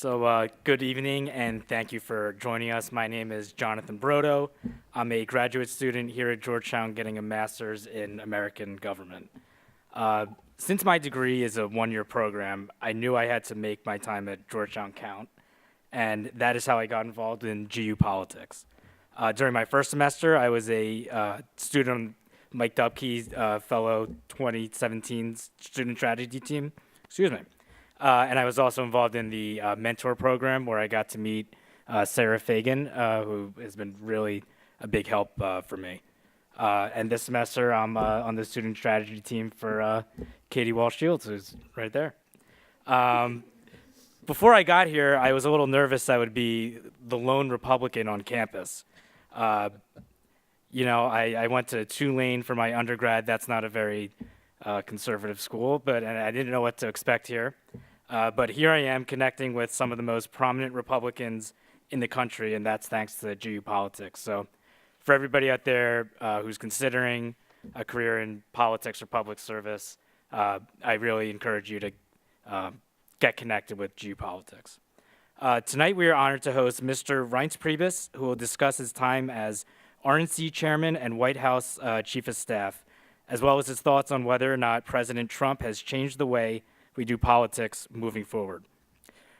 Good evening, and thank you for joining us. My name is Jonathan Brodo. I'm a graduate student here at Georgetown getting a master's in American government. Since my degree is a one-year program, I knew I had to make my time at Georgetown count, and that is how I got involved in GU politics. During my first semester, I was a student on Mike Dubkey's fellow 2017 student strategy team. And I was also involved in the mentor program where I got to meet Sarah Fagan, who has been really a big help for me. And this semester, I'm on the student strategy team for Katie Walsh-Shields, who's right there. Before I got here, I was a little nervous I would be the lone Republican on campus. I went to Tulane for my undergrad. That's not a very conservative school, and I didn't know what to expect here. But here I am connecting with some of the most prominent Republicans in the country, and that's thanks to GU politics. So for everybody out there who's considering a career in politics or public service, I really encourage you to get connected with GU politics. Tonight we are honored to host Mr. Reince Priebus, who will discuss his time as RNC chairman and White House chief of staff, as well as his thoughts on whether or not President Trump has changed the way we do politics moving forward.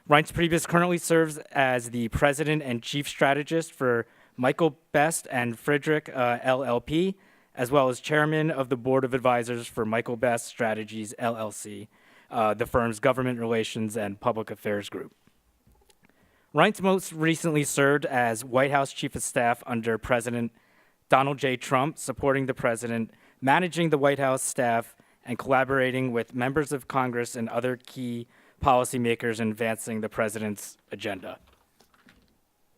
Reince Priebus currently serves as the president and chief strategist for Michael Best and Friedrich LLP, as well as chairman of the board of advisors for Michael Best Strategies LLC, the firm's government relations and public affairs group. Reince most recently served as White House chief of staff under President Donald J. Trump, supporting the president, managing the White House staff, and collaborating with members of Congress and other key policymakers in advancing the president's agenda.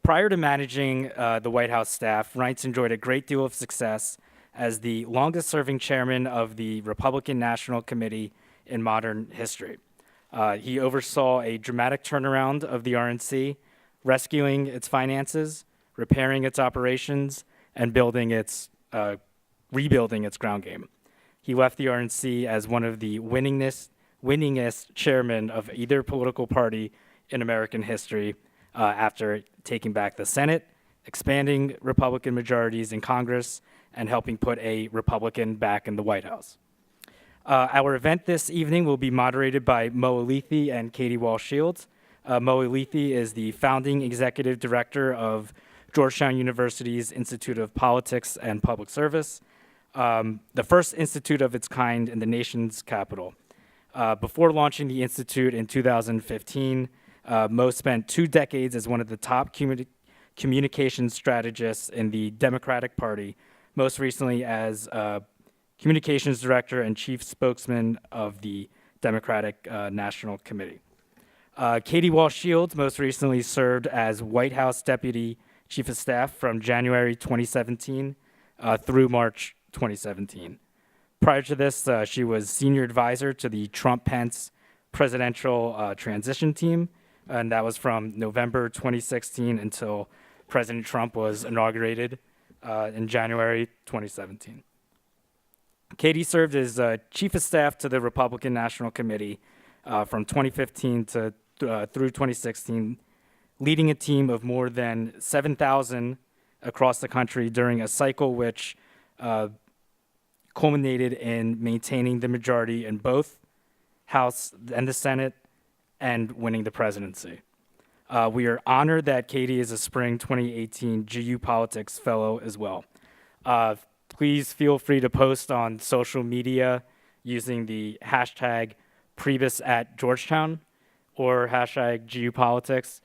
Prior to managing the White House staff, Reince enjoyed a great deal of success as the longest-serving chairman of the Republican National Committee in modern history. He oversaw a dramatic turnaround of the RNC, rescuing its finances, repairing its operations, and rebuilding its ground game. He left the RNC as one of the winningest chairmen of either political party in American history after taking back the Senate, expanding Republican majorities in Congress, and helping put a Republican back in the White House. Our event this evening will be moderated by Mo Alethi and Katie Walsh-Shields. Mo Alethi is the founding executive director of Georgetown University's Institute of Politics and Public Service, the first institute of its kind in the nation's capital. Before launching the institute in 2015, Mo spent 2 decades as one of the top communications strategists in the Democratic Party, most recently as communications director and chief spokesman of the Democratic National Committee. Katie Walsh-Shields most recently served as White House Deputy Chief of Staff from January 2017 through March 2017. Prior to this, she was senior advisor to the Trump-Pence presidential transition team, and that was from November 2016 until President Trump was inaugurated in January 2017. Katie served as chief of staff to the Republican National Committee from 2015 through 2016, leading a team of more than 7,000 across the country during a cycle which culminated in maintaining the majority in both House and the Senate and winning the presidency. We are honored that Katie is a spring 2018 GU Politics Fellow as well. Please feel free to post on social media using the hashtag Priebus@Georgetown or hashtag GU Politics.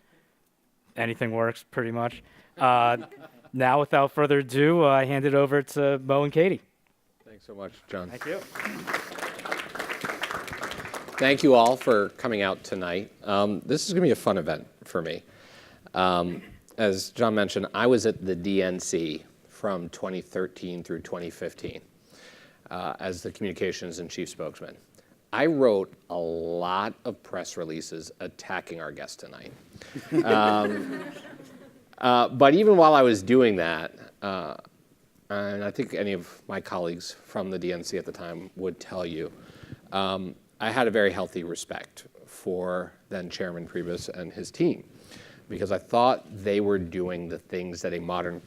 Anything works pretty much. Now, without further ado, I hand it over to Mo and Katie. Thanks so much, John. Thank you. Thank you all for coming out tonight. This is going to be a fun event for me. As John mentioned, I was at the DNC from 2013 through 2015 as the communications and chief spokesman. I wrote a lot of press releases attacking our guest tonight. But even while I was doing that, and I think any of my colleagues from the DNC at the time would tell you, I had a very healthy respect for then Chairman Priebus and his team, because I thought they were doing the things that a modern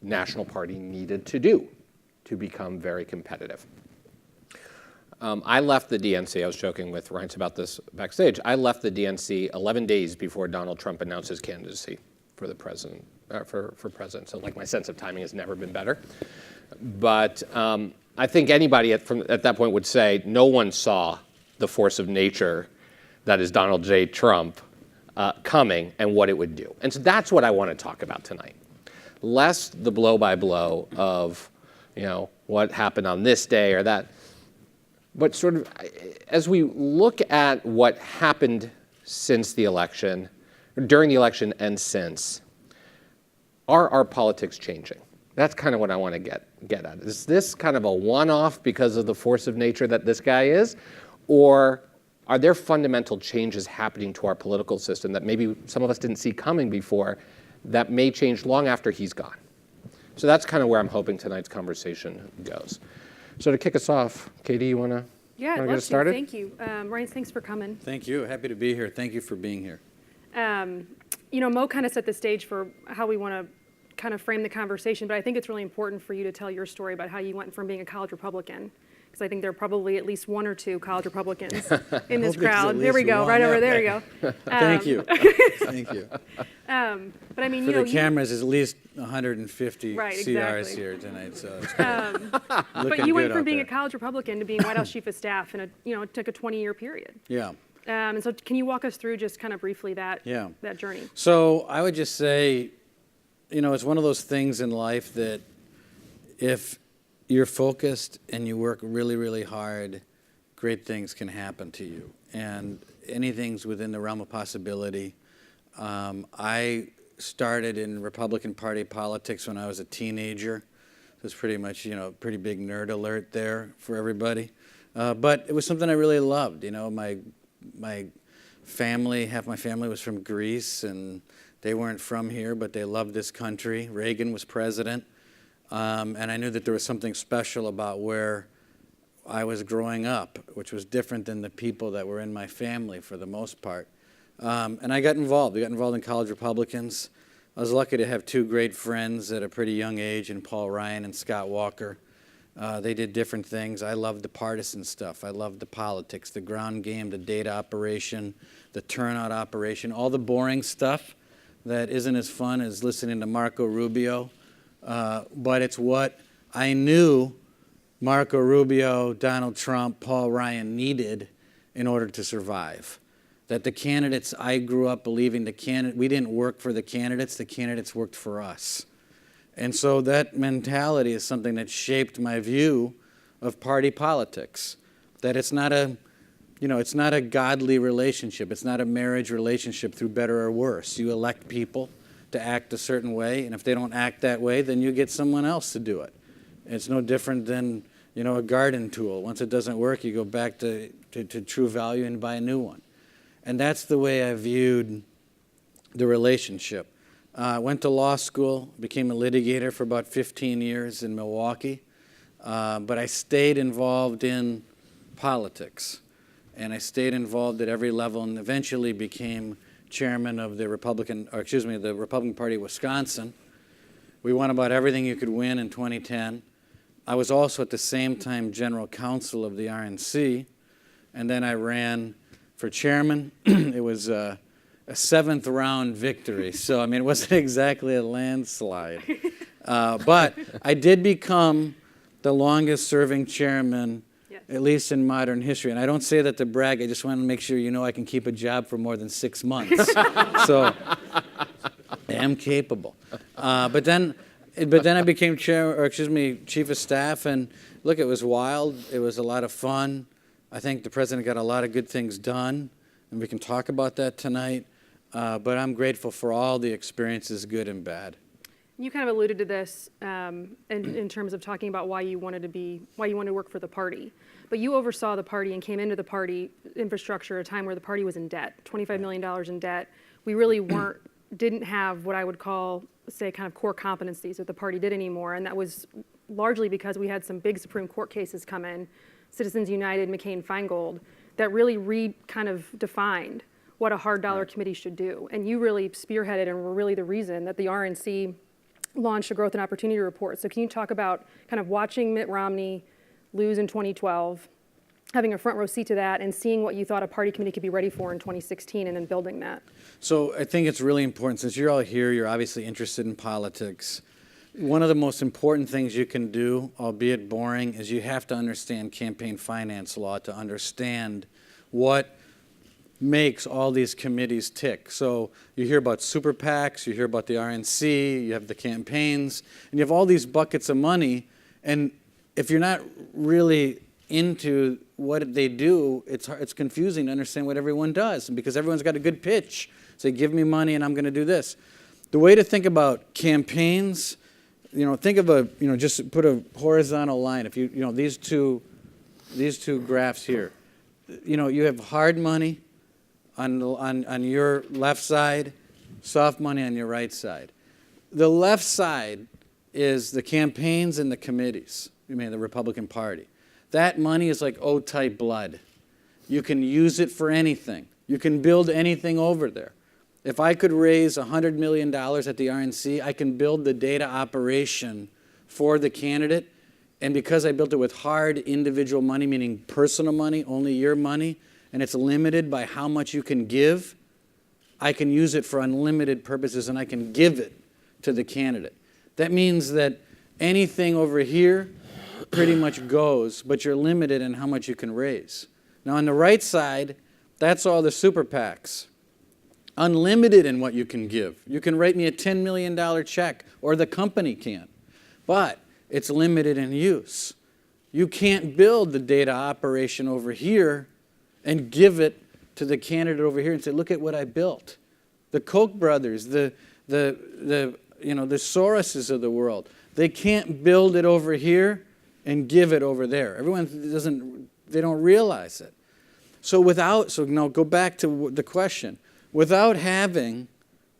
national party needed to do to become very competitive. I left the DNC. I was joking with Reince about this backstage. I left the DNC 11 days before Donald Trump announced his candidacy for the president, for president. So like my sense of timing has never been better. But I think anybody at that point would say no one saw the force of nature that is Donald J. Trump coming and what it would do. And so that's what I want to talk about tonight. Less the blow-by-blow of, what happened on this day or that. But sort of, as we look at what happened since the election, during the election and since, are our politics changing? That's kind of what I want to get at. Is this kind of a one-off because of the force of nature that this guy is? Or are there fundamental changes happening to our political system that maybe some of us didn't see coming before that may change long after he's gone? So that's kind of where I'm hoping tonight's conversation goes. So to kick us off, Katie, you want to get us started? Thank you. Reince, thanks for coming. Thank you. Happy to be here. Thank you for being here. Mo kind of set the stage for how we want to kind of frame the conversation, but I think it's really important for you to tell your story about how you went from being a college Republican, because I think there are probably at least one or two college Republicans in this crowd. There we go, one, right yeah. over there you go. Thank you. Thank you. But I mean, For the cameras, there's at least 150 Right, CRs exactly. here tonight, so it's good. but you went from being there. a college Republican to being White House Chief of Staff in it took a 20-year period. Yeah. And so can you walk us through just kind of briefly that journey? So I would just say, it's one of those things in life that if you're focused and you work really, really hard, great things can happen to you. And anything's within the realm of possibility. I started in Republican Party politics when I was a teenager. So it's pretty much, pretty big nerd alert there for everybody. But it was something I really loved. My family, half my family was from Greece, and they weren't from here, but they loved this country. Reagan was president. And I knew that there was something special about where I was growing up, which was different than the people that were in my family for the most part. And I got involved. I got involved in College Republicans. I was lucky to have two great friends at a pretty young age, in Paul Ryan and Scott Walker. They did different things. I loved the partisan stuff. I loved the politics, the ground game, the data operation, the turnout operation, all the boring stuff that isn't as fun as listening to Marco Rubio. But it's what I knew Marco Rubio, Donald Trump, Paul Ryan needed in order to survive. That the candidates, I grew up believing we didn't work for the candidates worked for us. And so that mentality is something that shaped my view of party politics. That it's not a godly relationship. It's not a marriage relationship through better or worse. You elect people to act a certain way, and if they don't act that way, then you get someone else to do it. It's no different than, a garden tool. Once it doesn't work, you go back to True Value and buy a new one. And that's the way I viewed the relationship. I went to law school, became a litigator for about 15 years in Milwaukee, but I stayed involved in politics. And I stayed involved at every level and eventually became chairman of the Republican Party of Wisconsin. We won about everything you could win in 2010. I was also at the same time general counsel of the RNC, and then I ran for chairman. It was a seventh round victory, so it wasn't exactly a landslide. But I did become the longest serving chairman, at least in modern history. And I don't say that to brag. I just want to make sure I can keep a job for more than 6 months. So I am capable. But then I became chief of staff. And look, it was wild. It was a lot of fun. I think the president got a lot of good things done, and we can talk about that tonight. But I'm grateful for all the experiences, good and bad. You kind of alluded to this in terms of talking about why you wanted to work for the party. But you oversaw the party and came into the party infrastructure at a time where the party was in debt, $25 million in debt. We really didn't have what I would call, say, kind of core competencies that the party did anymore. And that was largely because we had some big Supreme Court cases come in, Citizens United, McCain-Feingold, that really kind of defined what a hard dollar committee should do. And you really spearheaded and were really the reason that the RNC launched a growth and opportunity report. So can you talk about kind of watching Mitt Romney lose in 2012, having a front row seat to that, and seeing what you thought a party committee could be ready for in 2016, and then building that? So I think it's really important, since you're all here, you're obviously interested in politics. One of the most important things you can do, albeit boring, is you have to understand campaign finance law to understand what makes all these committees tick. So you hear about super PACs, you hear about the RNC, you have the campaigns, and you have all these buckets of money, and if you're not really into what they do, it's confusing to understand what everyone does, because everyone's got a good pitch. Say, give me money and I'm going to do this. The way to think about campaigns, think of just put a horizontal line. If these two graphs here, you have hard money on your left side, soft money on your right side. The left side is the campaigns and the committees, the Republican Party. That money is like O-type blood. You can use it for anything. You can build anything over there. If I could raise $100 million at the RNC, I can build the data operation for the candidate. And because I built it with hard individual money, meaning personal money, only your money, and it's limited by how much you can give, I can use it for unlimited purposes, and I can give it to the candidate. That means that anything over here pretty much goes, but you're limited in how much you can raise. Now, on the right side, that's all the super PACs. Unlimited in what you can give. You can write me a $10 million check, or the company can, but it's limited in use. You can't build the data operation over here and give it to the candidate over here and say, look at what I built. The Koch brothers, the Soroses of the world, they can't build it over here and give it over there. They don't realize it. So now go back to the question. Without having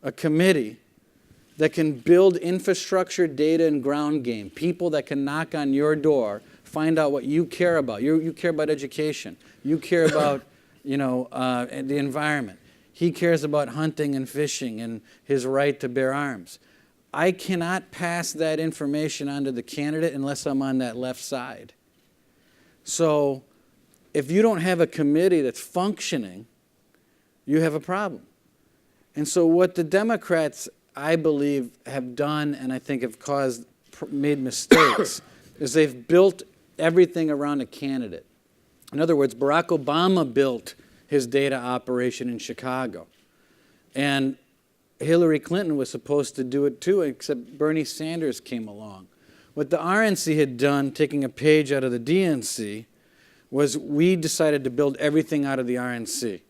a committee that can build infrastructure, data, and ground game, people that can knock on your door, find out what you care about. You care about education. You care about the environment. He cares about hunting and fishing and his right to bear arms. I cannot pass that information on to the candidate unless I'm on that left side. So if you don't have a committee that's functioning, you have a problem. And so what the Democrats, I believe, have done, and I think have made mistakes, is they've built everything around a candidate. In other words, Barack Obama built his data operation in Chicago. And Hillary Clinton was supposed to do it too, except Bernie Sanders came along. What the RNC had done, taking a page out of the DNC, was we decided to build everything out of the RNC.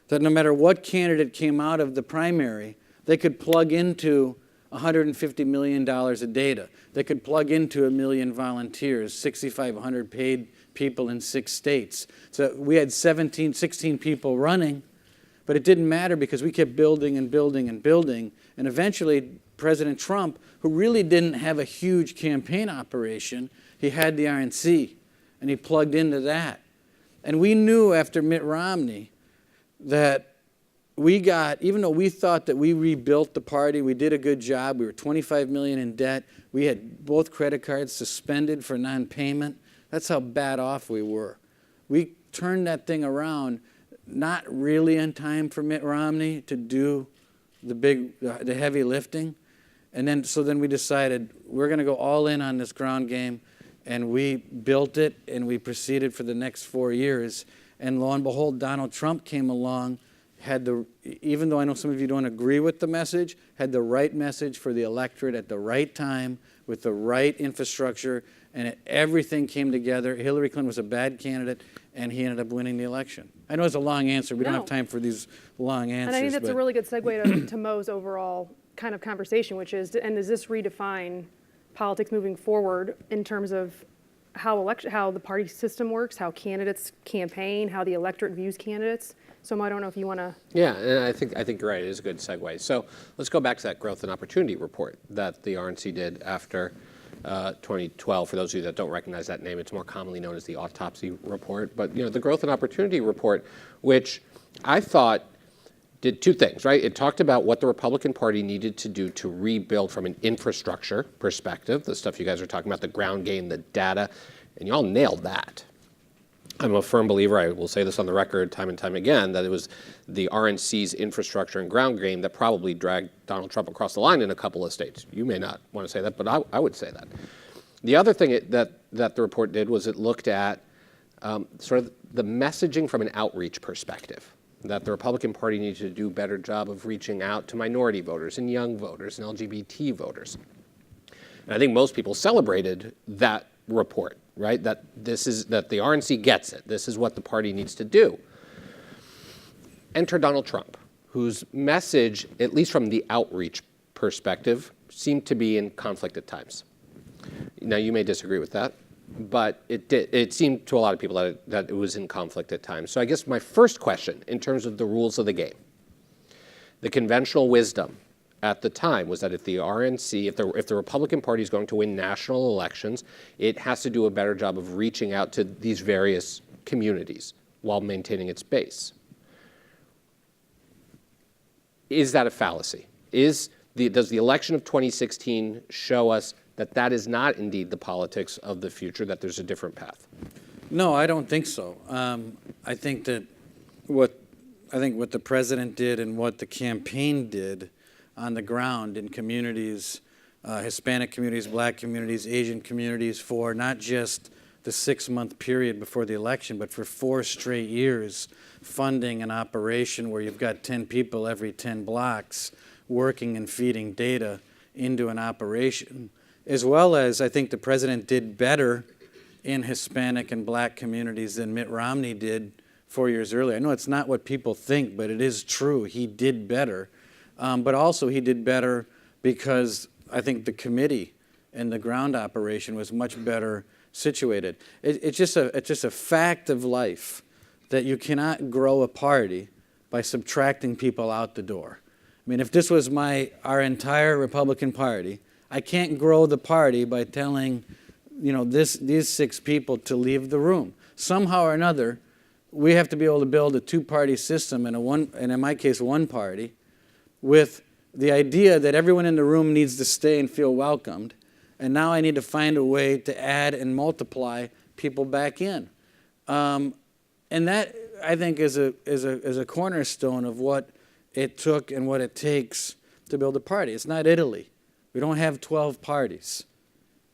That no matter what candidate came out of the primary, they could plug into $150 million of data. They could plug into 1 million volunteers, 6,500 paid people in 6 states. So we had 16 people running, but it didn't matter because we kept building and building and building. And eventually, President Trump, who really didn't have a huge campaign operation, he had the RNC, and he plugged into that. And we knew after Mitt Romney that even though we thought that we rebuilt the party, we did a good job, we were $25 million in debt, we had both credit cards suspended for non-payment. That's how bad off we were. We turned that thing around, not really in time for Mitt Romney to do the heavy lifting. And so then we decided we're going to go all in on this ground game, and we built it, and we proceeded for the next 4 years. And lo and behold, Donald Trump came along, even though I know some of you don't agree with the message, had the right message for the electorate at the right time with the right infrastructure, and everything came together. Hillary Clinton was a bad candidate, and he ended up winning the election. I know it's a long answer. We don't have time for these long answers. And I think that's a really good segue to Mo's overall kind of conversation, which is, and does this redefine politics moving forward in terms of how the party system works, how candidates campaign, how the electorate views candidates? So I don't know if you want to. Yeah, and I think you're right. It is a good segue. So let's go back to that growth and opportunity report that the RNC did after 2012. For those of you that don't recognize that name, it's more commonly known as the autopsy report. But the Growth and Opportunity Report, which I thought did two things, right? It talked about what the Republican Party needed to do to rebuild from an infrastructure perspective, the stuff you guys are talking about, the ground game, the data, and y'all nailed that. I'm a firm believer, I will say this on the record time and time again, that it was the RNC's infrastructure and ground game that probably dragged Donald Trump across the line in a couple of states. You may not want to say that, but I would say that. The other thing that the report did was it looked at sort of the messaging from an outreach perspective, that the Republican Party needed to do a better job of reaching out to minority voters and young voters and LGBT voters. And I think most people celebrated that report, right? That the RNC gets it. This is what the party needs to do. Enter Donald Trump, whose message, at least from the outreach perspective, seemed to be in conflict at times. Now, you may disagree with that, but it seemed to a lot of people that it was in conflict at times. So I guess my first question, in terms of the rules of the game, the conventional wisdom at the time was that if the RNC, if the Republican Party is going to win national elections, it has to do a better job of reaching out to these various communities while maintaining its base. Is that a fallacy? Does the election of 2016 show us that that is not indeed the politics of the future, that there's a different path? No, I don't think so. I think that what the president did and what the campaign did on the ground in communities, Hispanic communities, black communities, Asian communities, for not just the 6-month period before the election, but for 4 straight years, funding an operation where you've got 10 people every 10 blocks working and feeding data into an operation, as well as I think the president did better in Hispanic and black communities than Mitt Romney did 4 years earlier. I know it's not what people think, but it is true. He did better. But also he did better because I think the committee and the ground operation was much better situated. It's just a fact of life that you cannot grow a party by subtracting people out the door. I mean, if this was our entire Republican Party, I can't grow the party by telling these 6 people to leave the room. Somehow or another, we have to be able to build a 2-party system and in my case, 1 party, with the idea that everyone in the room needs to stay and feel welcomed, and now I need to find a way to add and multiply people back in. And that, I think, is a cornerstone of what it took and what it takes to build a party. It's not Italy. We don't have 12 parties.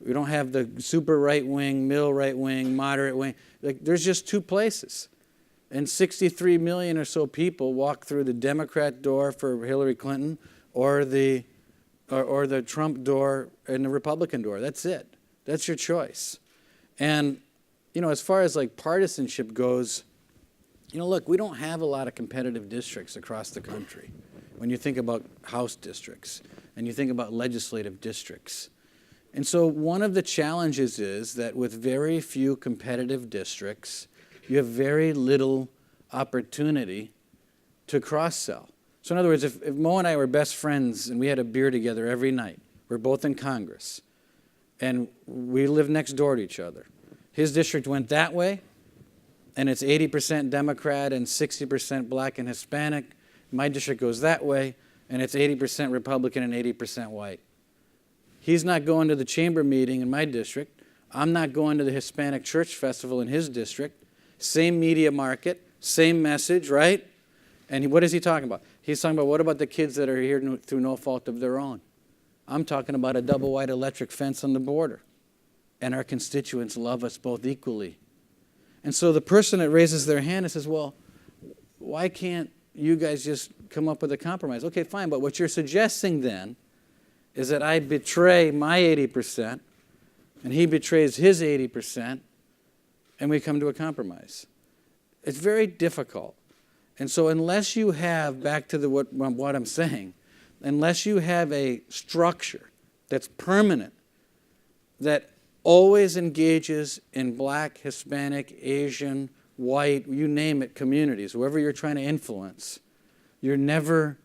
We don't have the super right wing, middle right wing, moderate wing. There's just 2 places. And 63 million or so people walk through the Democrat door for Hillary Clinton or the Trump door and the Republican door. That's it. That's your choice. And, as far as partisanship goes, look, we don't have a lot of competitive districts across the country. When you think about House districts and you think about legislative districts. And so one of the challenges is that with very few competitive districts, you have very little opportunity to cross-sell. So in other words, if Mo and I were best friends and we had a beer together every night, we're both in Congress, and we live next door to each other. His district went that way, and it's 80% Democrat and 60% black and Hispanic. My district goes that way, and it's 80% Republican and 80% white. He's not going to the chamber meeting in my district. I'm not going to the Hispanic Church Festival in his district. Same media market, same message, right? And what is he talking about? He's talking about, what about the kids that are here through no fault of their own? I'm talking about a double white electric fence on the border. And our constituents love us both equally. And so the person that raises their hand and says, well, why can't you guys just come up with a compromise? Okay, fine, but what you're suggesting then is that I betray my 80% and he betrays his 80%, and we come to a compromise. It's very difficult. And so unless you have, back to what I'm saying, unless you have a structure that's permanent, that always engages in black, Hispanic, Asian, white, you name it, communities, whoever you're trying to influence, you're never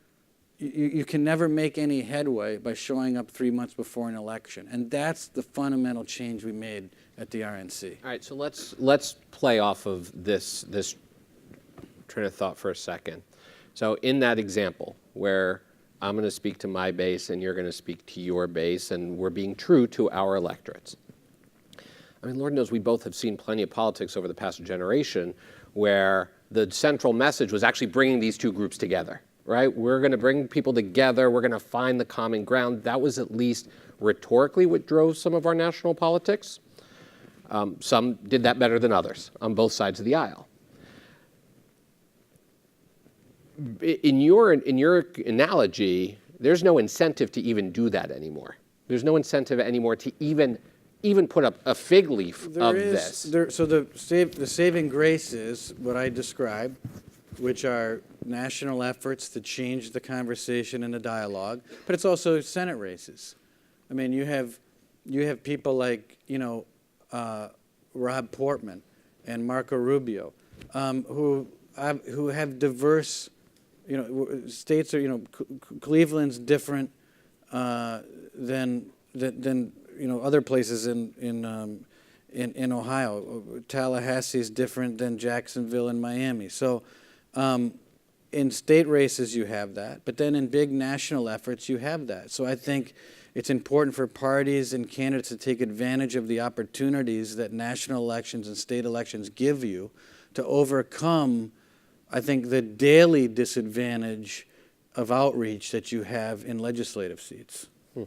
you can never make any headway by showing up 3 months before an election. And that's the fundamental change we made at the RNC. All right, so let's play off of this train of thought for a second. So in that example where I'm going to speak to my base and you're going to speak to your base, and we're being true to our electorates. I mean, Lord knows we both have seen plenty of politics over the past generation where the central message was actually bringing these two groups together, right? We're going to bring people together. We're going to find the common ground. That was at least rhetorically what drove some of our national politics. Some did that better than others on both sides of the aisle. In your analogy, there's no incentive to even do that anymore. There's no incentive anymore to even put up a fig leaf of this. So the saving grace is what I described, which are national efforts to change the conversation and the dialogue, but it's also Senate races. I mean, you have people like, Rob Portman and Marco Rubio, who have diverse, states are, Cleveland's different than other places in Ohio. Tallahassee is different than Jacksonville and Miami. So in state races you have that, but then in big national efforts you have that. So I think it's important for parties and candidates to take advantage of the opportunities that national elections and state elections give you to overcome, I think, the daily disadvantage of outreach that you have in legislative seats. I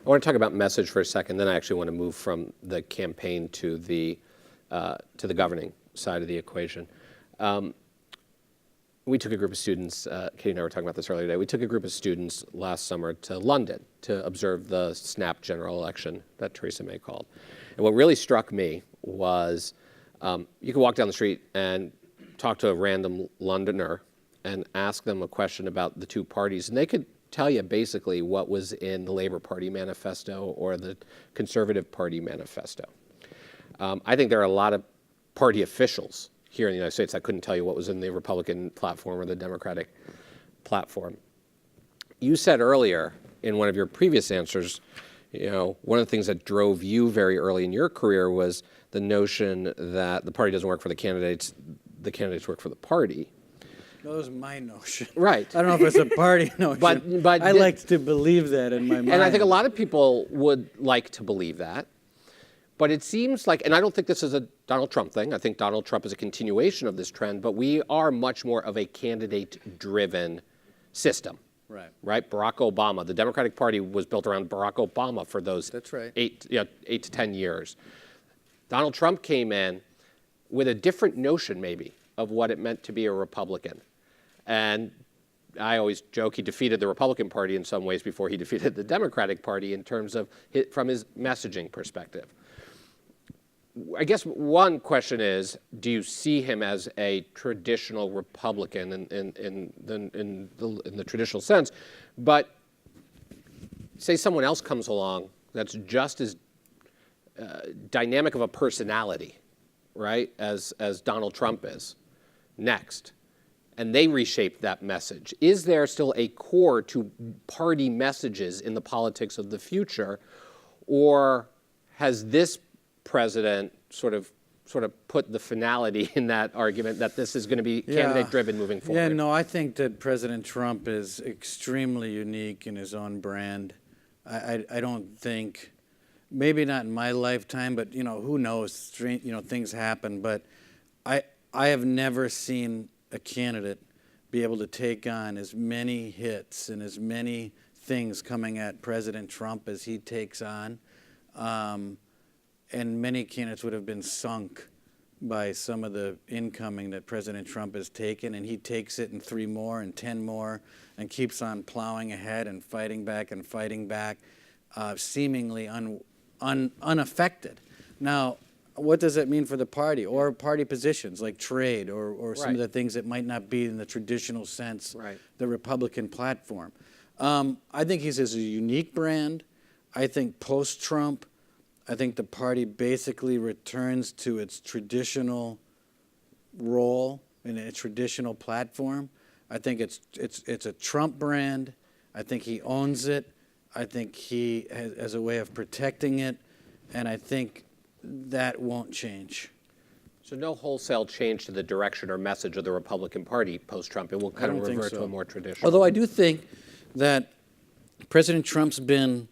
want to talk about message for a second, then I actually want to move from the campaign to the governing side of the equation. We took a group of students, Katie and I were talking about this earlier today, we took a group of students last summer to London to observe the snap general election that Theresa May called. And what really struck me was you could walk down the street and talk to a random Londoner and ask them a question about the two parties, and they could tell you basically what was in the Labour Party manifesto or the Conservative Party manifesto. I think there are a lot of party officials here in the United States that couldn't tell you what was in the Republican platform or the Democratic platform. You said earlier in one of your previous answers, one of the things that drove you very early in your career was the notion that the party doesn't work for the candidates work for the party. That was my notion. Right. I don't know if it's a party notion. But I like to believe that in my mind. And I think a lot of people would like to believe that. But it seems like, and I don't think this is a Donald Trump thing. I think Donald Trump is a continuation of this trend, but we are much more of a candidate-driven system. Right. Right? Barack Obama, the Democratic Party was built around Barack Obama for those That's right. 8 to 10 years. Donald Trump came in with a different notion, maybe, of what it meant to be a Republican. And I always joke he defeated the Republican Party in some ways before he defeated the Democratic Party in terms of from his messaging perspective. I guess one question is, do you see him as a traditional Republican in the traditional sense? But say someone else comes along that's just as dynamic of a personality, right, as Donald Trump is next, and they reshape that message. Is there still a core to party messages in the politics of the future, or has this president sort of put the finality in that argument that this is going to be candidate-driven moving forward? Yeah, no, I think that President Trump is extremely unique in his own brand. I don't think, maybe not in my lifetime, but who knows? Things happen. But I have never seen a candidate be able to take on as many hits and as many things coming at President Trump as he takes on. And many candidates would have been sunk by some of the incoming that President Trump has taken, and he takes it in 3 more and 10 more and keeps on plowing ahead and fighting back, seemingly unaffected. Now, what does that mean for the party or party positions like trade or some of the things that might not be in the traditional sense, the Republican platform? I think he's a unique brand. I think post-Trump, I think the party basically returns to its traditional role and its traditional platform. I think it's a Trump brand. I think he owns it. I think he has a way of protecting it, and I think that won't change. So no wholesale change to the direction or message of the Republican Party post-Trump. It will kind of don't think revert to so. a more traditional. Although I do think that President Trump's been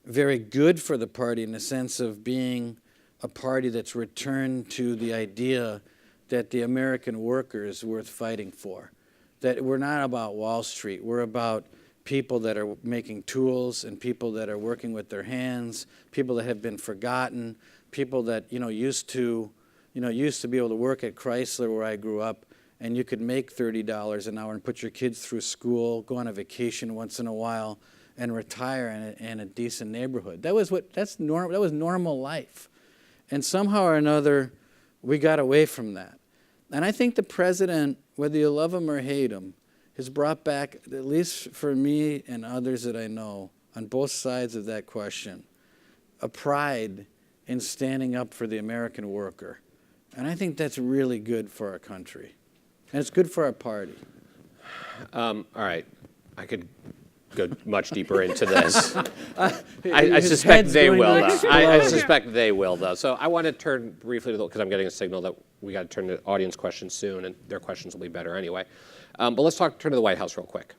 very good for the party in the sense of being a party that's returned to the idea that the American worker is worth fighting for. That we're not about Wall Street. We're about people that are making tools and people that are working with their hands, people that have been forgotten, people that used to be able to work at Chrysler where I grew up, and you could make $30 an hour and put your kids through school, go on a vacation once in a while, and retire in a decent neighborhood. That was normal life, and somehow or another, we got away from that. And I think the president, whether you love him or hate him, has brought back, at least for me and others that I know, on both sides of that question, a pride in standing up for the American worker. And I think that's really good for our country. And it's good for our party. All right. I could go much deeper into this. I suspect they will, though. I suspect they will, though. So I want to turn briefly to because I'm getting a signal that we got to turn to audience questions soon, and their questions will be better anyway. But let's turn to the White House real quick.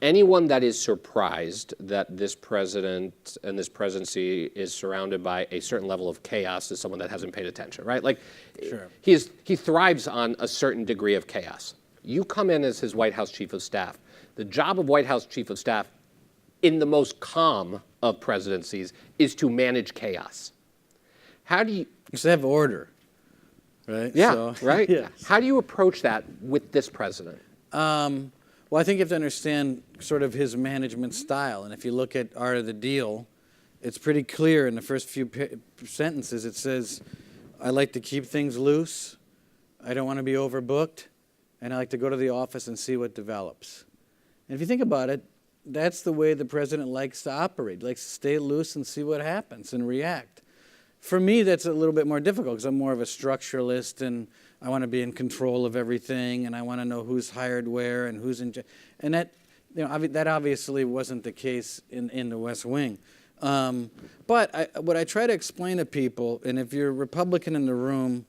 Anyone that is surprised that this president and this presidency is surrounded by a certain level of chaos is someone that hasn't paid attention, right? Like, Sure. he thrives on a certain degree of chaos. You come in as his White House chief of staff. The job of White House chief of staff, in the most calm of presidencies, is to manage chaos. How do you? Just have order, right? Yeah, right. Yes. How do you approach that with this president? Well, I think you have to understand sort of his management style. And if you look at Art of the Deal, it's pretty clear in the first few sentences. It says, I like to keep things loose. I don't want to be overbooked. And I like to go to the office and see what develops. And if you think about it, that's the way the president likes to operate. He likes to stay loose and see what happens and react. For me, that's a little bit more difficult because I'm more of a structuralist and I want to be in control of everything, and I want to know who's hired where and who's in. And that, that obviously wasn't the case in the West Wing. But what I try to explain to people, and if you're a Republican in the room,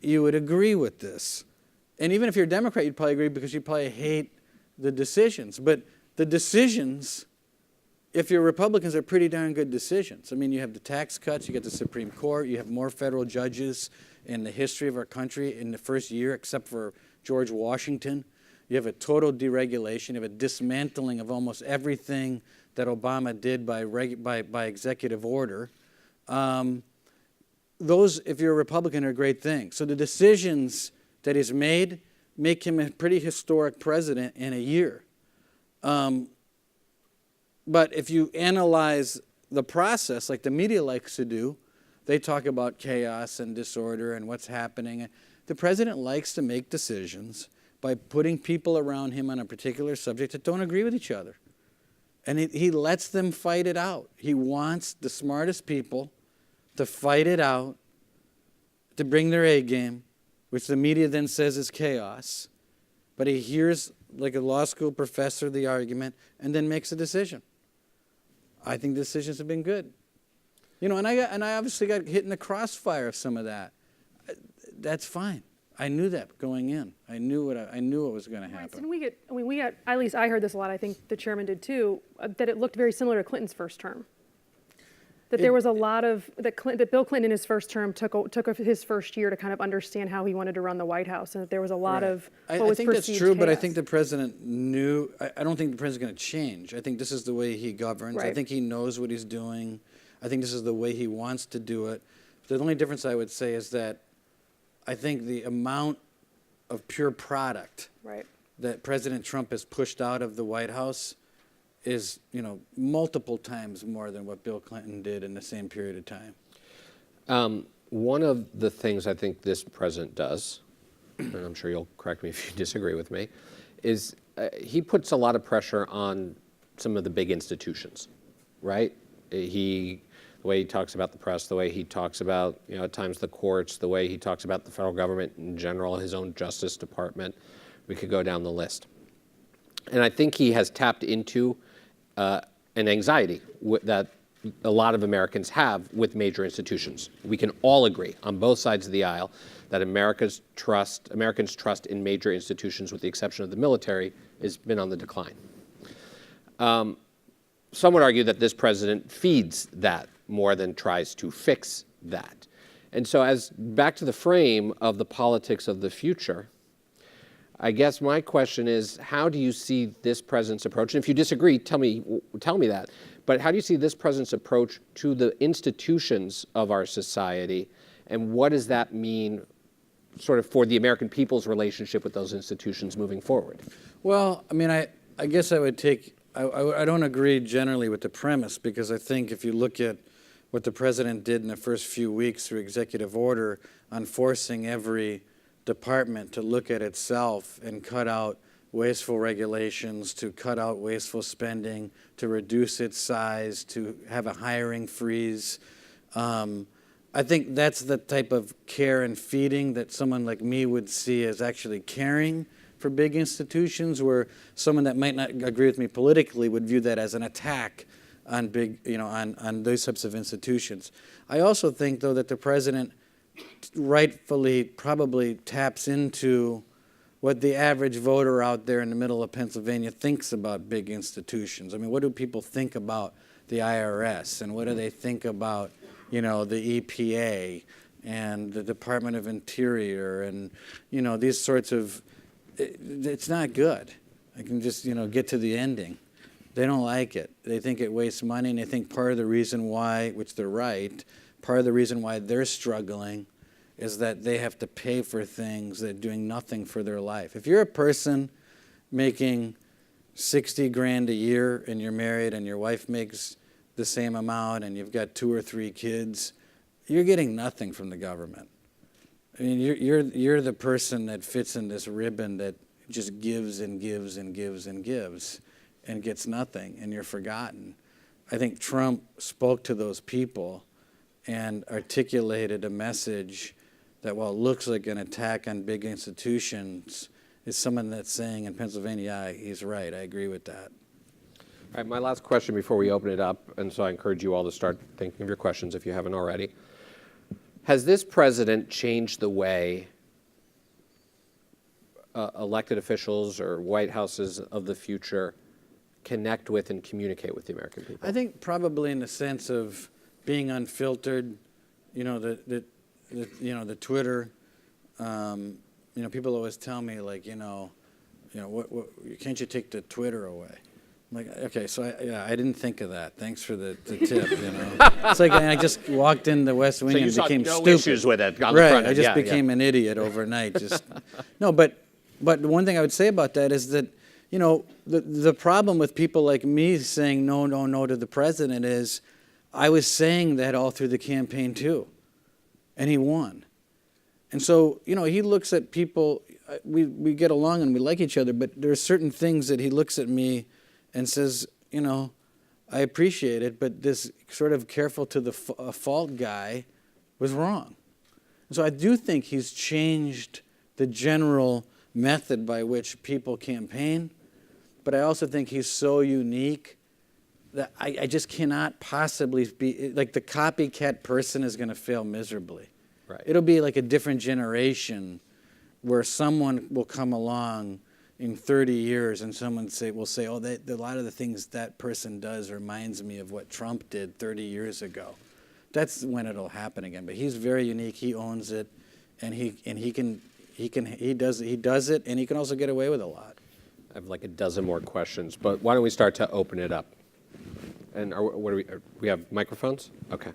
you would agree with this. And even if you're a Democrat, you'd probably agree because you probably hate the decisions. But the decisions, if you're Republicans, are pretty darn good decisions. I mean, you have the tax cuts, you get the Supreme Court, you have more federal judges in the history of our country in the first year, except for George Washington. You have a total deregulation. You have a dismantling of almost everything that Obama did by executive order. Those, if you're a Republican, are great things. So the decisions that he's made make him a pretty historic president in a year. But if you analyze the process, like the media likes to do, they talk about chaos and disorder and what's happening. The president likes to make decisions by putting people around him on a particular subject that don't agree with each other. And he lets them fight it out. He wants the smartest people to fight it out, to bring their A game, which the media then says is chaos. But he hears, like a law school professor, the argument, and then makes a decision. I think the decisions have been good. And I obviously got hit in the crossfire of some of that. That's fine. I knew that going in. I knew what was going to happen. And we got, at least I heard this a lot, I think the chairman did too, that it looked very similar to Clinton's first term. That there was a lot of, that Bill Clinton in his first term took his first year to kind of understand how he wanted to run the White House, and that there was a lot of what was perceived I think that's true, chaos. but I think the president knew, I don't think the president's going to change. I think this is the way he governs. Right. I think he knows what he's doing. I think this is the way he wants to do it. The only difference I would say is that I think the amount of pure product that President Trump has pushed out of the White House is, multiple times more than what Bill Clinton did in the same period of time. One of the things I think this president does, and I'm sure you'll correct me if you disagree with me, is he puts a lot of pressure on some of the big institutions, right? The way he talks about the press, the way he talks about, at times the courts, the way he talks about the federal government in general, his own Justice Department, We could go down the list. And I think he has tapped into an anxiety that a lot of Americans have with major institutions. We can all agree on both sides of the aisle that Americans' trust in major institutions, with the exception of the military, has been on the decline. Some would argue that this president feeds that more than tries to fix that. And so back to the frame of the politics of the future, I guess my question is, how do you see this president's approach? And if you disagree, tell me that. But how do you see this president's approach to the institutions of our society, and what does that mean sort of for the American people's relationship with those institutions moving forward? Well, I mean, I guess I would I don't agree generally with the premise, because I think if you look at what the president did in the first few weeks through executive order on forcing every department to look at itself and cut out wasteful regulations, to cut out wasteful spending, to reduce its size, to have a hiring freeze. I think that's the type of care and feeding that someone like me would see as actually caring for big institutions, where someone that might not agree with me politically would view that as an attack on on those types of institutions. I also think, though, that the president rightfully probably taps into what the average voter out there in the middle of Pennsylvania thinks about big institutions. I mean, what do people think about the IRS, and what do they think about, the EPA and the Department of Interior, and, these sorts of, it's not good. I can just, get to the ending. They don't like it. They think it wastes money, and they think part of the reason why, which they're right, part of the reason why they're struggling is that they have to pay for things that are doing nothing for their life. If you're a person making 60 grand a year and you're married and your wife makes the same amount and you've got 2 or 3 kids, you're getting nothing from the government. I mean, you're the person that fits in this ribbon that just gives and gives and gives and gives and gets nothing, and you're forgotten. I think Trump spoke to those people and articulated a message that, while it looks like an attack on big institutions, is someone that's saying in Pennsylvania, yeah, he's right, I agree with that. All right, my last question before we open it up, and so I encourage you all to start thinking of your questions if you haven't already. Has this president changed the way elected officials or White Houses of the future connect with and communicate with the American people? I think probably in the sense of being unfiltered, the Twitter, people always tell me, like, what can't you take the Twitter away? I'm like, okay, so I didn't think of that. Thanks for the tip, It's like I just walked in the West Wing and became no stupid. Issues with it on right, the front end. I just became an idiot overnight. No, but the one thing I would say about that is that, the problem with people like me saying no to the president is I was saying that all through the campaign too, and he won. And so, he looks at people, we get along and we like each other, but there are certain things that he looks at me and says, I appreciate it, but this sort of careful to the fault guy was wrong. And so I do think he's changed the general method by which people campaign, but I also think he's so unique that I just cannot possibly be, like, the copycat person is going to fail miserably. Right. It'll be like a different generation where someone will come along in 30 years and someone will say, oh, a lot of the things that person does reminds me of what Trump did 30 years ago. That's when it'll happen again. But he's very unique. He owns it, and he does it, and he can also get away with a lot. I have like a dozen more questions, but why don't we start to open it up? And we have microphones? Okay.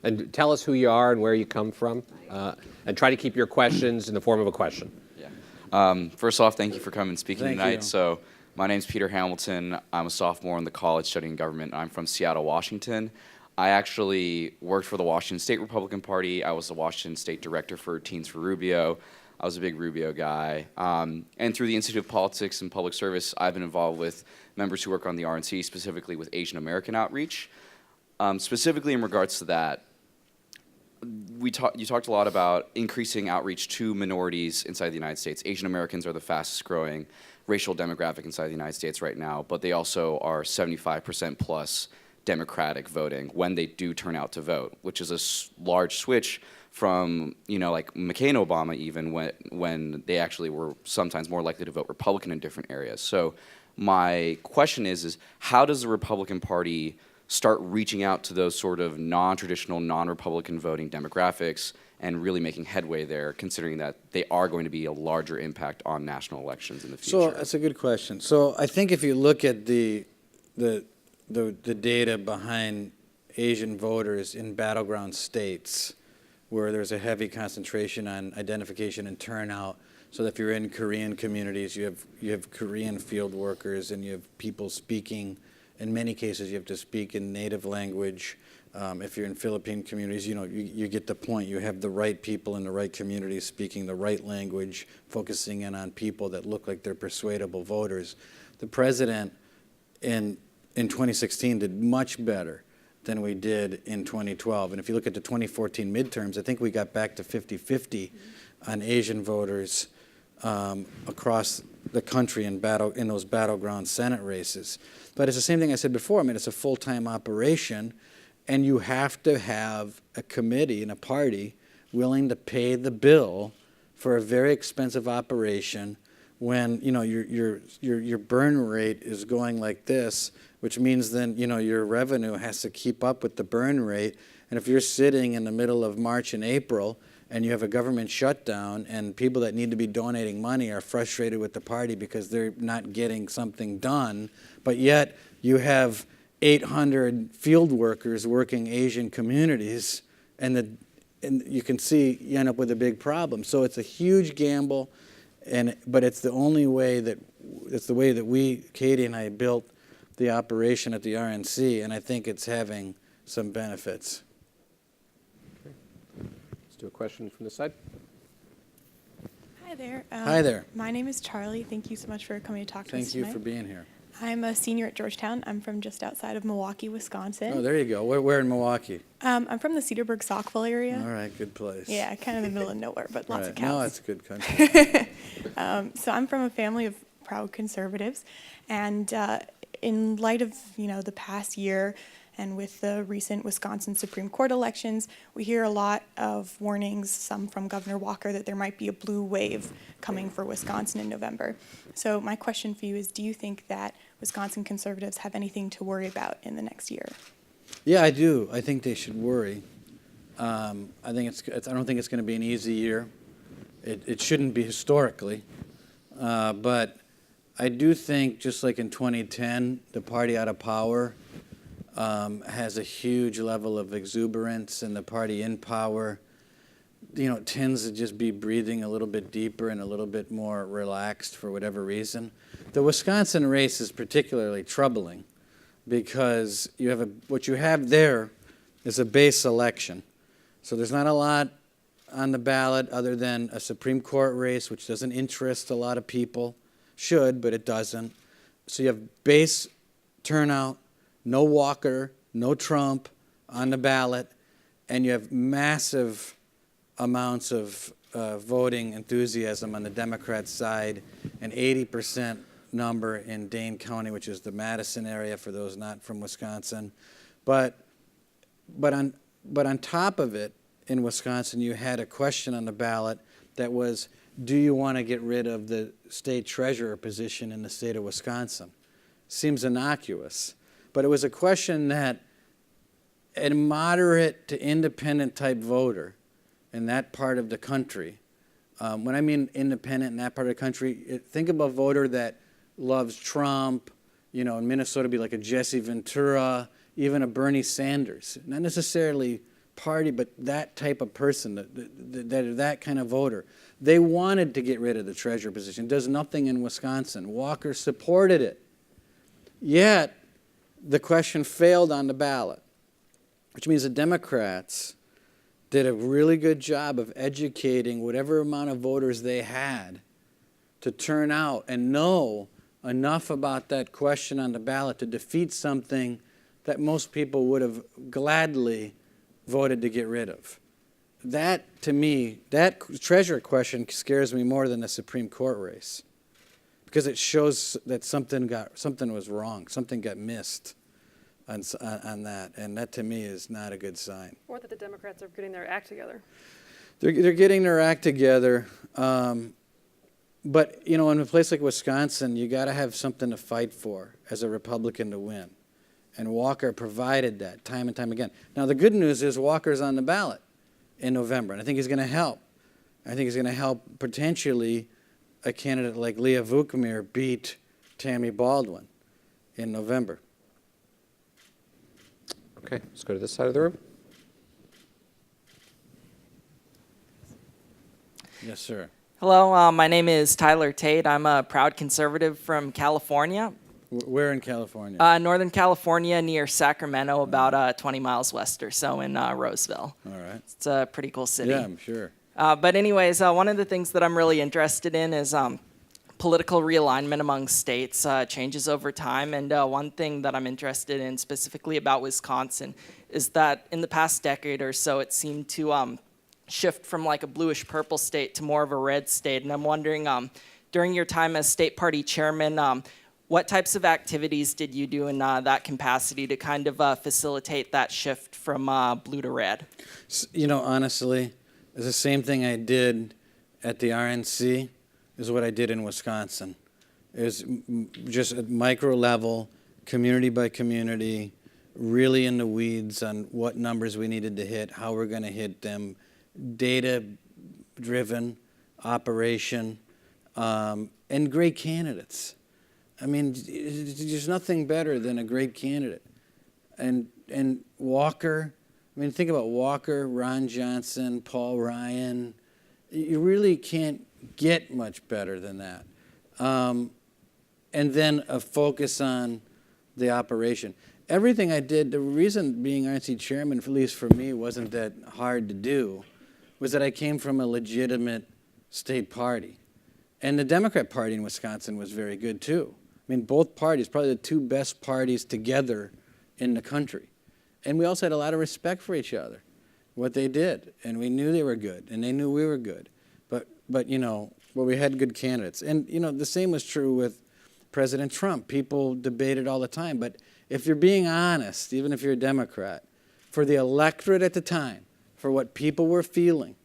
And tell us who you are and where you come from, and try to keep your questions in the form of a question. Yeah. First off, thank you for coming and speaking Thank tonight. you. So, my name's Peter Hamilton. I'm a sophomore in the college studying government. I'm from Seattle, Washington. I actually worked for the Washington State Republican Party. I was the Washington State Director for Teens for Rubio. I was a big Rubio guy. And through the Institute of Politics and Public Service, I've been involved with members who work on the RNC, specifically with Asian American outreach. Specifically in regards to that, you talked a lot about increasing outreach to minorities inside the United States. Asian Americans are the fastest growing racial demographic inside the United States right now, but they also are 75% plus Democratic voting when they do turn out to vote, which is a large switch from, like McCain Obama even when they actually were sometimes more likely to vote Republican in different areas. So my question is how does the Republican Party start reaching out to those sort of non-traditional, non-Republican voting demographics and really making headway there, considering that they are going to be a larger impact on national elections in the future? So that's a good question. So I think if you look at the data behind Asian voters in battleground states, where there's a heavy concentration on identification and turnout. So that if you're in Korean communities, you have Korean field workers, and you have people speaking. In many cases, you have to speak in native language. If you're in Philippine communities, you get the point. You have the right people in the right communities speaking the right language, focusing in on people that look like they're persuadable voters. The president in 2016 did much better than we did in 2012. And if you look at the 2014 midterms, I think we got back to 50-50 on Asian voters across the country in those battleground Senate races. But it's the same thing I said before. I mean, it's a full-time operation, and you have to have a committee and a party willing to pay the bill for a very expensive operation when your burn rate is going like this, which means then your revenue has to keep up with the burn rate. And if you're sitting in the middle of March and April and you have a government shutdown and people that need to be donating money are frustrated with the party because they're not getting something done, but yet you have 800 field workers working Asian communities, and you can see you end up with a big problem. So it's a huge gamble, but it's the way that we, Katie and I, built the operation at the RNC, and I think it's having some benefits. Okay. Let's do a question from this side. Hi there. Hi there. My name is Charlie. Thank you so much for coming to talk to us Thank you tonight. for being here. I'm a senior at Georgetown. I'm from just outside of Milwaukee, Wisconsin. Oh, there you go. Where in Milwaukee? I'm from the Cedarburg-Saukville area. All right, good place. Yeah, kind of in the middle of nowhere, but lots of cows. No, it's a good country. So I'm from a family of proud conservatives, and in light of the past year and with the recent Wisconsin Supreme Court elections, we hear a lot of warnings, some from Governor Walker, that there might be a blue wave coming for Wisconsin in November. So my question for you is, do you think that Wisconsin conservatives have anything to worry about in the next year? Yeah, I do. I think they should worry. I don't think it's going to be an easy year. It shouldn't be historically, but I do think, just like in 2010, the party out of power has a huge level of exuberance, and the party in power, tends to just be breathing a little bit deeper and a little bit more relaxed for whatever reason. The Wisconsin race is particularly troubling because what you have there is a base election. So there's not a lot on the ballot other than a Supreme Court race, which doesn't interest a lot of people. Should, but it doesn't. So you have base turnout, no Walker, no Trump on the ballot, and you have massive amounts of voting enthusiasm on the Democrat side, an 80% number in Dane County, which is the Madison area for those not from Wisconsin. But on top of it, in Wisconsin, you had a question on the ballot that was, do you want to get rid of the state treasurer position in the state of Wisconsin? Seems innocuous. But it was a question that a moderate to independent type voter in that part of the country, when I mean independent in that part of the country, think of a voter that loves Trump, in Minnesota be like a Jesse Ventura, even a Bernie Sanders. Not necessarily party, but that type of person, that kind of voter. They wanted to get rid of the treasurer position. Does nothing in Wisconsin. Walker supported it. Yet, the question failed on the ballot, which means the Democrats did a really good job of educating whatever amount of voters they had to turn out and know enough about that question on the ballot to defeat something that most people would have gladly voted to get rid of. that, to me, that treasurer question scares me more than the Supreme Court race, because it shows that something was wrong, something got missed on that, and that to me is not a good sign. Or that the Democrats are getting their act together. They're getting their act together, but in a place like Wisconsin, you got to have something to fight for as a Republican to win, and Walker provided that time and time again. Now the good news is Walker's on the ballot in November, and I think he's going to help. I think he's going to help potentially a candidate like Leah Vukmir beat Tammy Baldwin in November. Okay, let's go to this side of the room. Yes, sir. Hello, my name is Tyler Tate. I'm a proud conservative from California, Where in California? Northern California, near Sacramento, about 20 miles west or so in Roseville. All right. It's a pretty cool city. Yeah, I'm sure. But anyways, one of the things that I'm really interested in is political realignment among states changes over time. And one thing that I'm interested in specifically about Wisconsin is that in the past decade or so, it seemed to shift from like a bluish purple state to more of a red state. And I'm wondering, during your time as state party chairman, what types of activities did you do in that capacity to kind of facilitate that shift from blue to red? Honestly, it's the same thing I did at the RNC is what I did in Wisconsin. It was just at micro level, community by community, really in the weeds on what numbers we needed to hit, how we're going to hit them, data-driven operation, and great candidates. I mean, there's nothing better than a great candidate. And Walker, I mean, think about Walker, Ron Johnson, Paul Ryan. You really can't get much better than that. And then a focus on the operation. Everything I did, the reason being RNC chairman, at least for me, wasn't that hard to do, was that I came from a legitimate state party. And the Democrat Party in Wisconsin was very good, too. I mean, both parties, probably the two best parties together in the country. And we also had a lot of respect for each other, what they did. And we knew they were good, and they knew we were good. But we had good candidates. And, the same was true with President Trump. People debated all the time. But if you're being honest, even if you're a Democrat, for the electorate at the time, for what people were feeling,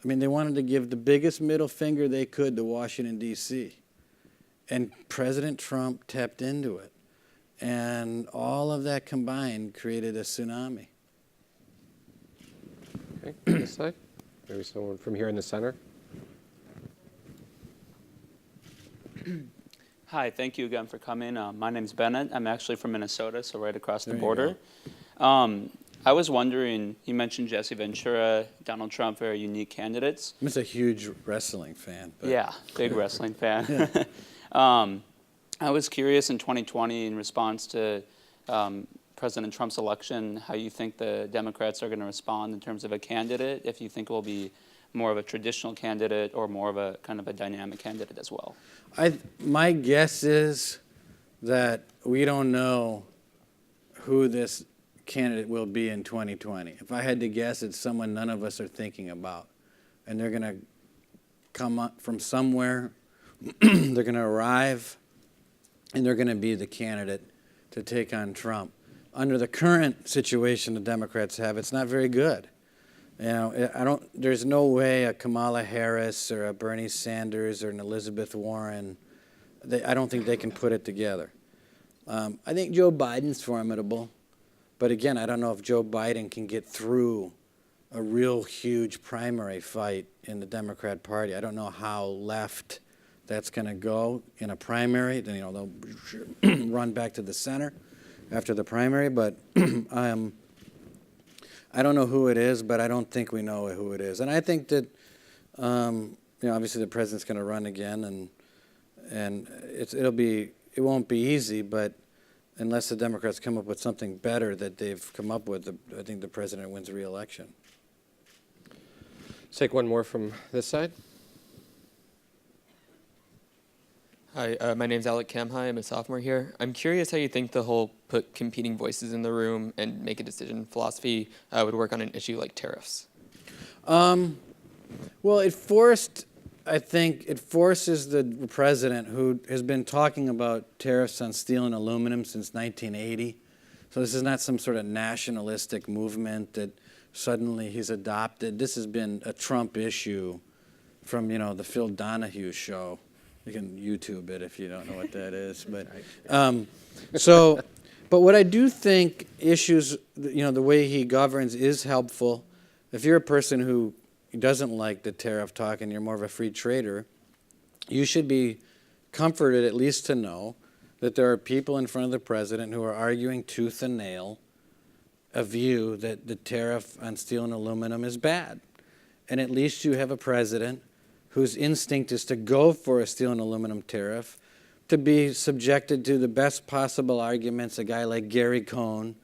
I mean, they wanted to give the biggest middle finger they could to Washington, D.C. And President Trump tapped into it. And all of that combined created a tsunami. Okay, this side. Maybe someone from here in the center. Hi, thank you again for coming. My name's Bennett. I'm actually from Minnesota, so right across the There you border. I was wondering, you mentioned Jesse Ventura, Donald Trump, very unique candidates. I'm just a huge wrestling fan. But Yeah, big wrestling fan. I was curious in 2020, in response to President Trump's election, how you think the Democrats are going to respond in terms of a candidate, if you think it will be more of a traditional candidate or more of a kind of a dynamic candidate as well. My guess is that we don't know who this candidate will be in 2020. If I had to guess, it's someone none of us are thinking about. And they're going to come up from somewhere, they're going to arrive, and they're going to be the candidate to take on Trump. Under the current situation the Democrats have, it's not very good. There's no way a Kamala Harris or a Bernie Sanders or an Elizabeth Warren, I don't think they can put it together. I think Joe Biden's formidable. But again, I don't know if Joe Biden can get through a real huge primary fight in the Democrat Party. I don't know how left that's going to go in a primary. Then, they'll run back to the center after the primary. But I don't know who it is, but I don't think we know who it is. And I think that, obviously the president's going to run again, and it won't be easy, but unless the Democrats come up with something better that they've come up with, I think the president wins re-election. Let's take one more from this side. Hi, my name's Alec Kamhai. I'm a sophomore here. I'm curious how you think the whole put competing voices in the room and make a decision philosophy would work on an issue like tariffs. Well, I think it forces the president, who has been talking about tariffs on steel and aluminum since 1980. So this is not some sort of nationalistic movement that suddenly he's adopted. This has been a Trump issue from, the Phil Donahue show. You can YouTube it if you don't know what that is. But but what I do think issues, the way he governs is helpful. If you're a person who doesn't like the tariff talk and you're more of a free trader, you should be comforted at least to know that there are people in front of the president who are arguing tooth and nail a view that the tariff on steel and aluminum is bad. And at least you have a president whose instinct is to go for a steel and aluminum tariff, to be subjected to the best possible arguments a guy like Gary Cohn,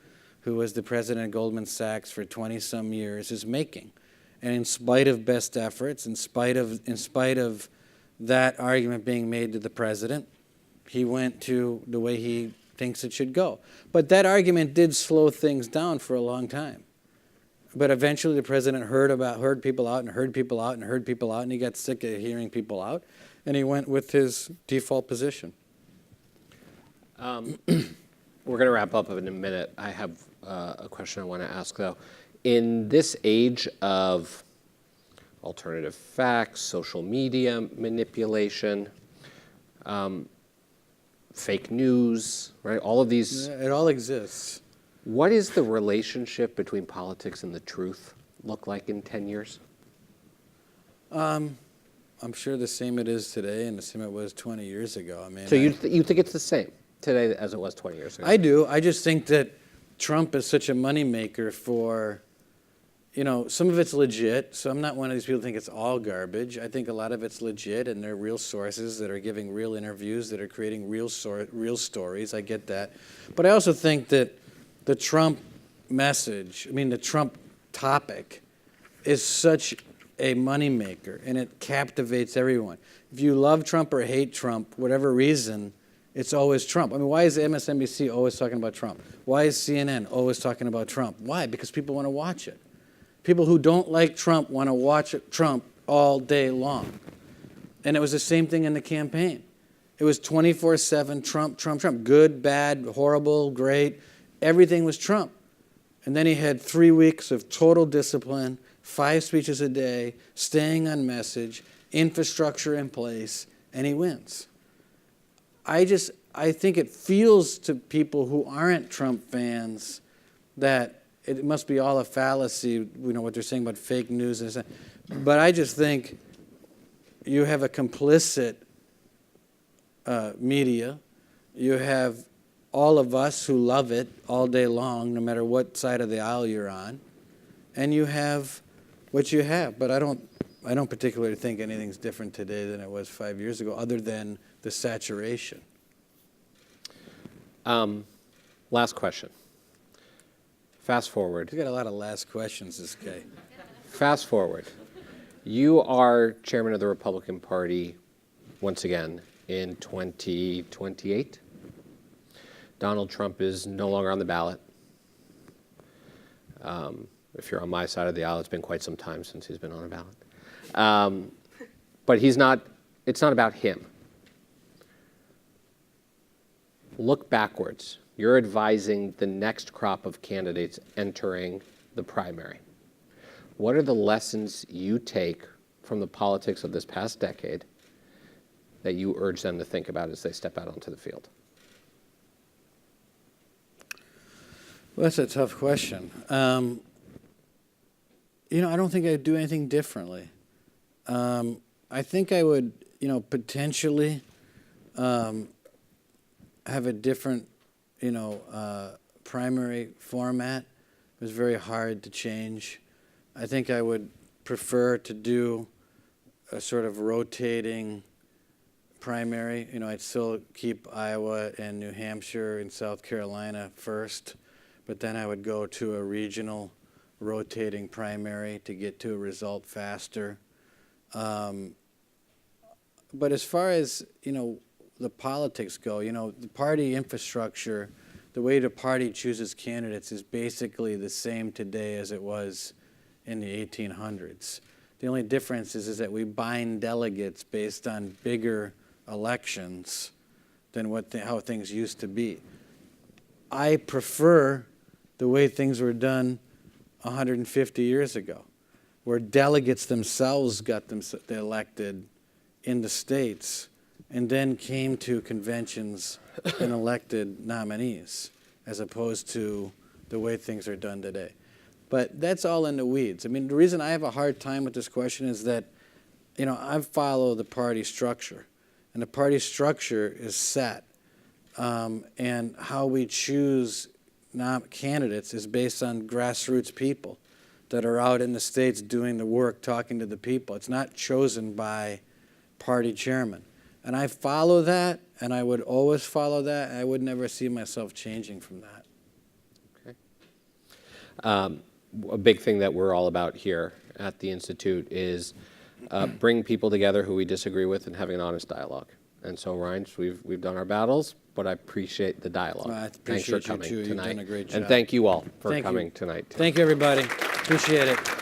who was the president of Goldman Sachs for 20-some years, is making. And in spite of best efforts, in spite of that argument being made to the president, he went to the way he thinks it should go. But that argument did slow things down for a long time. But eventually the president heard people out, and he got sick of hearing people out, and he went with his default position. We're going to wrap up in a minute. I have a question I want to ask, though. In this age of alternative facts, social media manipulation, fake news, right? All of these. It all exists. What is the relationship between politics and the truth look like in 10 years? I'm sure the same it is today and the same it was 20 years ago. I mean, So you think it's the same today as it was 20 years ago? I do. I just think that Trump is such a moneymaker for, some of it's legit. So I'm not one of these people who think it's all garbage. I think a lot of it's legit, and they're real sources that are giving real interviews, that are creating real stories. I get that. But I also think that the Trump message, the Trump topic, is such a moneymaker, and it captivates everyone. If you love Trump or hate Trump, whatever reason, it's always Trump. Why is MSNBC always talking about Trump? Why is CNN always talking about Trump? Why? Because people want to watch it. People who don't like Trump want to watch Trump all day long. And it was the same thing in the campaign. It was 24/7 Trump, Trump, Trump. Good, bad, horrible, great. Everything was Trump. And then he had 3 weeks of total discipline, 5 speeches a day, staying on message, infrastructure in place, and he wins. I think it feels to people who aren't Trump fans that it must be all a fallacy, what they're saying about fake news and stuff. But I just think you have a complicit media. You have all of us who love it all day long, no matter what side of the aisle you're on, and you have what you have. But I don't particularly think anything's different today than it was 5 years ago, other than the saturation. Last question. Fast forward. You got a lot of last questions, this guy. Fast forward. You are chairman of the Republican Party once again in 2028. Donald Trump is no longer on the ballot. If you're on my side of the aisle, it's been quite some time since he's been on a ballot. But it's not about him. Look backwards. You're advising the next crop of candidates entering the primary. What are the lessons you take from the politics of this past decade that you urge them to think about as they step out onto the field? Well, that's a tough question. I don't think I'd do anything differently. I think I would, potentially have a different, primary format. It was very hard to change. I think I would prefer to do a sort of rotating primary. I'd still keep Iowa and New Hampshire and South Carolina first, but then I would go to a regional rotating primary to get to a result faster. But as far as, the politics go, the party infrastructure, the way the party chooses candidates is basically the same today as it was in the 1800s. The only difference is that we bind delegates based on bigger elections than how things used to be. I prefer the way things were done 150 years ago, where delegates themselves got elected in the states and then came to conventions and elected nominees, as opposed to the way things are done today. But that's all in the weeds. I mean, the reason I have a hard time with this question is that, I follow the party structure, and the party structure is set. And how we choose candidates is based on grassroots people that are out in the states doing the work, talking to the people. It's not chosen by party chairman. And I follow that, and I would always follow that, and I would never see myself changing from that. Okay. A big thing that we're all about here at the Institute is bringing people together who we disagree with and having an honest dialogue. And so, Reince, we've done our battles, but I appreciate the dialogue. Well, I Thanks for appreciate you coming too. tonight. You've done a great job. And thank you all for Thank you. coming tonight. Thank you, everybody. Appreciate it.